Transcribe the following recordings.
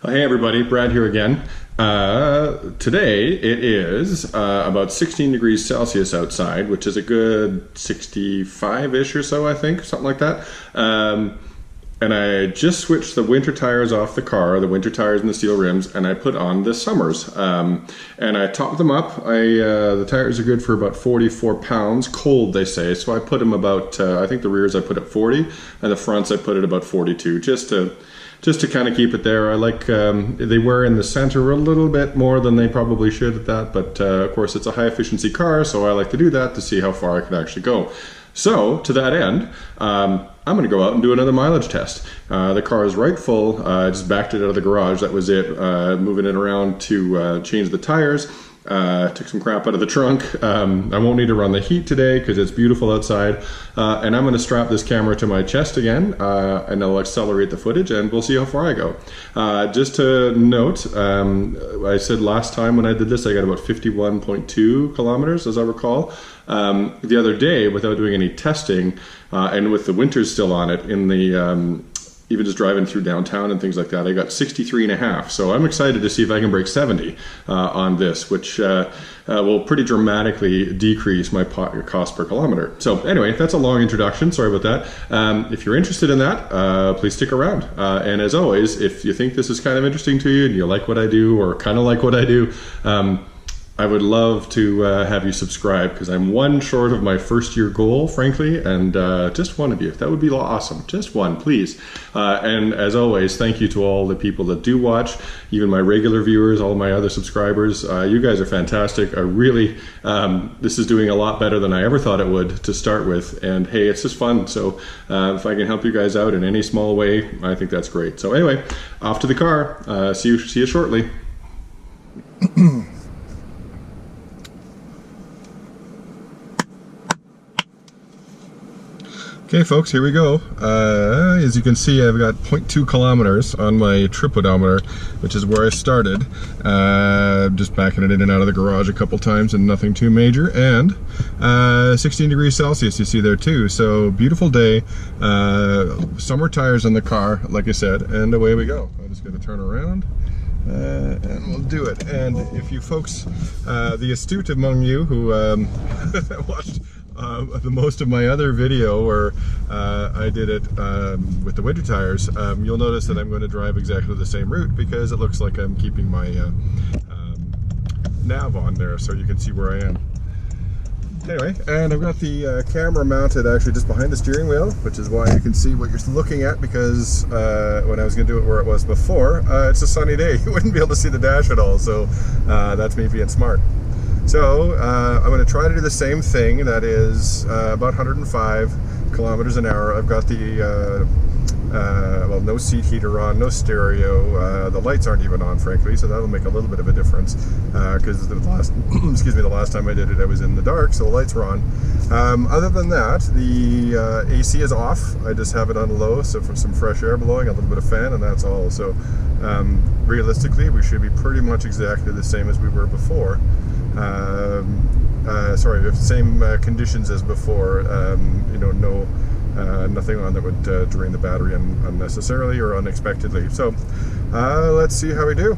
Hey everybody, Brad here again. Today it is about 16 degrees Celsius outside, which is a good 65-ish or so, I think, something like that. And I just switched the winter tires off the car, the winter tires and the steel rims, and I put on the summers. And I topped them up. The tires are good for about 44 pounds, cold they say, so I put them about, I think the rears I put at 40, and the fronts I put at about 42, just to kind of keep it there. I like, they wear in the center a little bit more than they probably should at that, but of course it's a high efficiency car, so I like to do that to see how far I can actually go. So, to that end, I'm going to go out and do another mileage test. The car is right full. I just backed it out of the garage. That was it. Moving it around to change the tires. Took some crap out of the trunk. I won't need to run the heat today because it's beautiful outside. And I'm going to strap this camera to my chest again, and I'll accelerate the footage, and we'll see how far I go. Just to note, I said last time when I did this, I got about 51.2 kilometers, as I recall. The other day, without doing any testing, and with the winters still on it, in the even just driving through downtown and things like that, I got 63 and a half. So I'm excited to see if I can break 70 on this, which will pretty dramatically decrease my cost per kilometer. So anyway, that's a long introduction. Sorry about that. If you're interested in that, please stick around. And as always, if you think this is kind of interesting to you and you like what I do or kind of like what I do, I would love to have you subscribe, because I'm one short of my first year goal, frankly, and just one of you. That would be awesome. Just one, please. And as always, thank you to all the people that do watch, even my regular viewers, all my other subscribers. You guys are fantastic. I really, this is doing a lot better than I ever thought it would to start with. And hey, it's just fun. So if I can help you guys out in any small way, I think that's great. So anyway, off to the car. See you shortly. Okay folks, here we go. As you can see, I've got 0.2 kilometers on my trip odometer, which is where I started. Just backing it in and out of the garage a couple times and nothing too major. And 16 degrees Celsius you see there too. So beautiful day, summer tires on the car, like I said, and away we go. I'm just gonna turn around. And we'll do it. And if you folks, the astute among you who watched the most of my other video where I did it with the winter tires, you'll notice that I'm going to drive exactly the same route, because it looks like I'm keeping my nav on there so you can see where I am. Anyway, and I've got the camera mounted actually just behind the steering wheel, which is why you can see what you're looking at, because when I was going to do it where it was before, it's a sunny day. You wouldn't be able to see the dash at all, so that's me being smart. So I'm going to try to do the same thing, that is about 105 kilometers an hour. I've got the, well, no seat heater on, no stereo, the lights aren't even on, frankly, so that'll make a little bit of a difference, because the last, excuse me, the last time I did it I was in the dark, so the lights were on. Other than that, the AC is off. I just have it on low, so for some fresh air blowing, a little bit of fan, and that's all. So realistically, we should be pretty much exactly the same as we were before. Sorry, same conditions as before. You know, nothing on that would drain the battery unnecessarily or unexpectedly. So let's see how we do.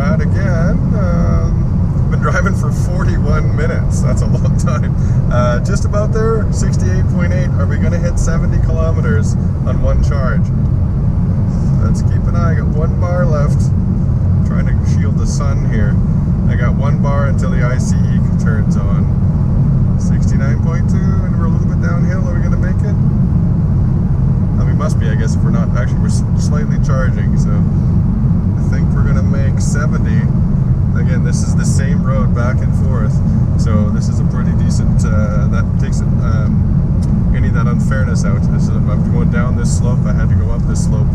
at again. Been driving for 41 minutes. That's a long time. Just about there, 68.8. Are we going to hit 70 kilometers on one charge? Let's keep an eye. I got 1 bar left. I'm trying to shield the sun here. I got 1 bar until the ICE turns on. 69.2, and we're a little bit downhill. Are we going to make it? We must be, I guess, if we're not. Actually, we're slightly charging, so I think we're going to make 70. Again, this is the same road back and forth, so this is a pretty decent, that takes any of that unfairness out. I'm going down this slope. I had to go up this slope,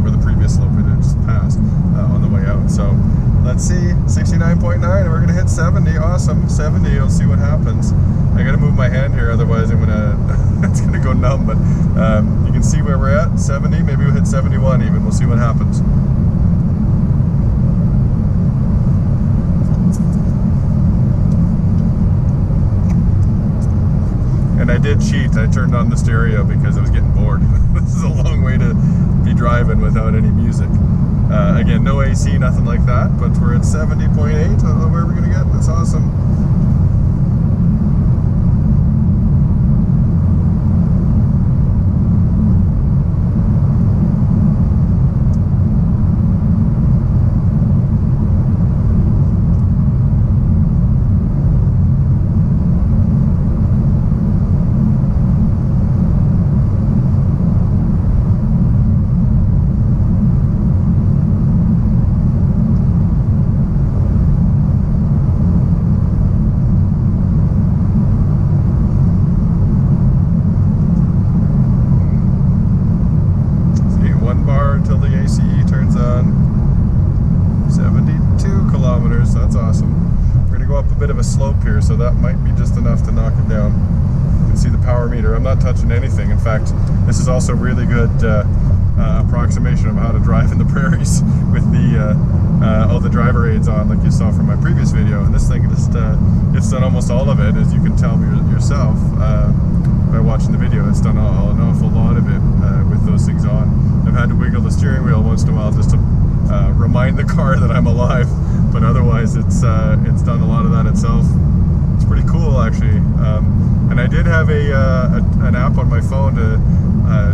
where the previous slope it had just passed on the way out. So let's see, 69.9, and we're going to hit 70. Awesome, 70, we'll see what happens. I got to move my hand here, otherwise I'm going to, it's going to go numb, but you can see where we're at, 70, maybe we'll hit 71 even, we'll see what happens. And I did cheat, I turned on the stereo because I was getting bored. This is a long way to be driving without any music. Again, no AC, nothing like that, but we're at 70.8, I don't know where we're going to get, that's awesome. Slope here, so that might be just enough to knock it down. You can see the power meter. I'm not touching anything. In fact, this is also really good approximation of how to drive in the prairies with the all the driver aids on, like you saw from my previous video. And this thing just it's done almost all of it, as you can tell yourself by watching the video. It's done an awful lot of it with those things on. I've had to wiggle the steering wheel once in a while just to remind the car that I'm alive. But otherwise, it's done a lot of that itself. It's pretty cool, actually. And I did have an app on my phone to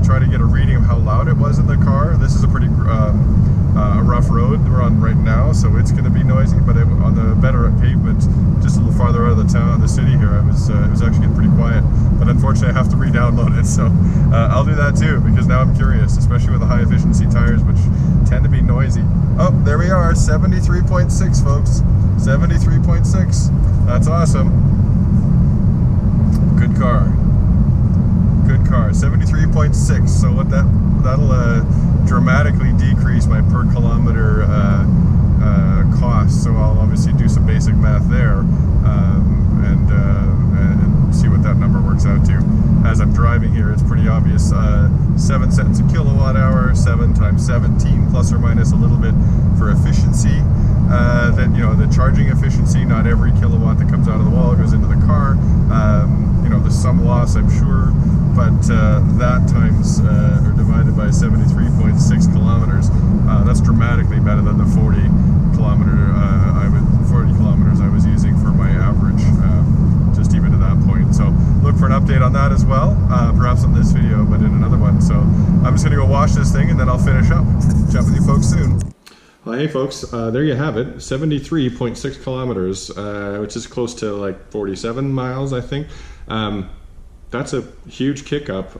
try to get a reading of how loud it was in the car. This is a pretty rough road we're on right now, so it's going to be noisy. But on the better pavement, just a little farther out of the city here, it was actually getting pretty quiet. But unfortunately, I have to re-download it, so I'll do that too, because now I'm curious, especially with the high efficiency tires, which tend to be noisy. Oh, there we are, 73.6, folks. 73.6. That's awesome. Good car. Good car. 73.6. So what that'll dramatically decrease my per kilometer cost. So I'll obviously do some basic math there and see what that number works out to. As I'm driving here, it's pretty obvious. 7 cents a kilowatt hour, 7 times 17 plus or minus a little bit for efficiency. Then, you know, the charging efficiency, not every kilowatt that comes out of the wall goes into the car. You know, there's some loss, I'm sure, but that times or divided by 73.6 kilometers, that's dramatically better than the 40 kilometers I was using for my average, just even to that point. So look for an update on that as well, perhaps on this video, but in another one. So I'm just gonna go wash this thing and then I'll finish up. Chat with you folks soon. Well, hey folks, there you have it, 73.6 kilometers, which is close to like 47 miles, I think. That's a huge kick up,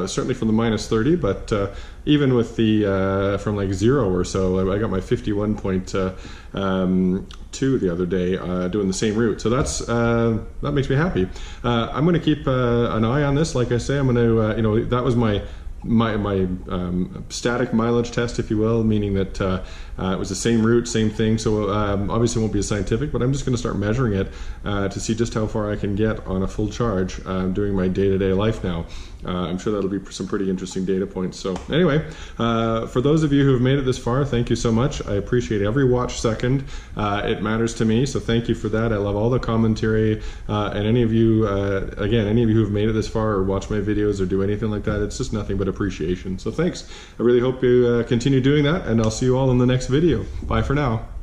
certainly from the minus 30, but even with the from like 0 or so, I got my 51.2 the other day doing the same route. So that's that makes me happy. I'm going to keep an eye on this. Like I say, I'm going to, you know, that was my static mileage test, if you will, meaning that it was the same route, same thing. So obviously it won't be as scientific, but I'm just going to start measuring it to see just how far I can get on a full charge doing my day-to-day life now. I'm sure that'll be some pretty interesting data points. So anyway, for those of you who have made it this far, thank you so much. I appreciate every watch second. It matters to me, so thank you for that. I love all the commentary, and any of you, again, any of you who have made it this far or watch my videos or do anything like that, it's just nothing but appreciation. So thanks. I really hope you continue doing that, and I'll see you all in the next video. Bye for now.